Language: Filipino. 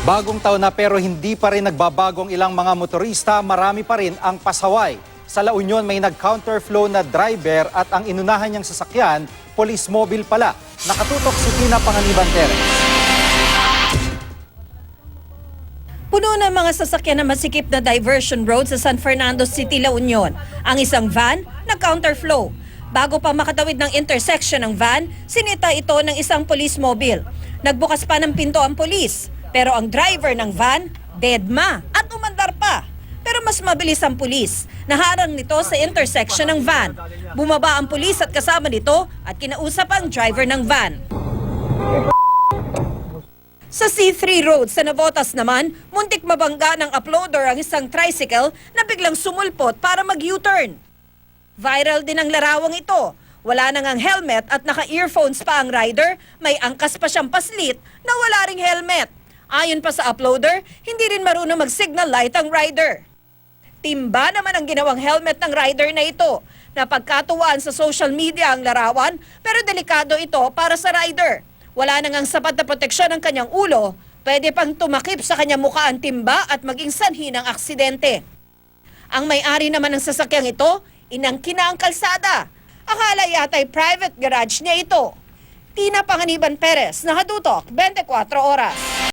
Bagong taon na pero hindi pa rin nagbabagong ilang mga motorista, marami pa rin ang pasaway. Sa La Union may nag-counterflow na driver at ang inunahan niyang sasakyan, police mobile pala. Nakatutok si Tina Panganiban Teres. Puno ng mga sasakyan na masikip na diversion road sa San Fernando City, La Union. Ang isang van nag-counterflow. Bago pa makatawid ng intersection ng van, sinita ito ng isang police mobile. Nagbukas pa ng pinto ang polis, pero ang driver ng van, deadma at umandar pa. Pero mas mabilis ang pulis. Naharang nito sa intersection ng van. Bumaba ang pulis at kasama nito at kinausap ang driver ng van. Sa C3 Road sa Navotas naman, muntik mabangga ng uploader ang isang tricycle na biglang sumulpot para mag-U-turn. Viral din ang larawang ito. Wala nang ang helmet at naka-earphones pa ang rider, may angkas pa siyang paslit na wala ring helmet. Ayon pa sa uploader, hindi rin marunong mag-signal light ang rider. Timba naman ang ginawang helmet ng rider na ito. Napagkatuwaan sa social media ang larawan, pero delikado ito para sa rider. Wala nang ang sapat na proteksyon ng kanyang ulo, pwede pang tumakip sa kanyang mukha ang timba at maging sanhi ng aksidente. Ang may-ari naman ng sasakyang ito, inangkin na ang kalsada. Akala yata'y private garage niya ito. Tina Panganiban Perez, Nakatutok, 24 Oras.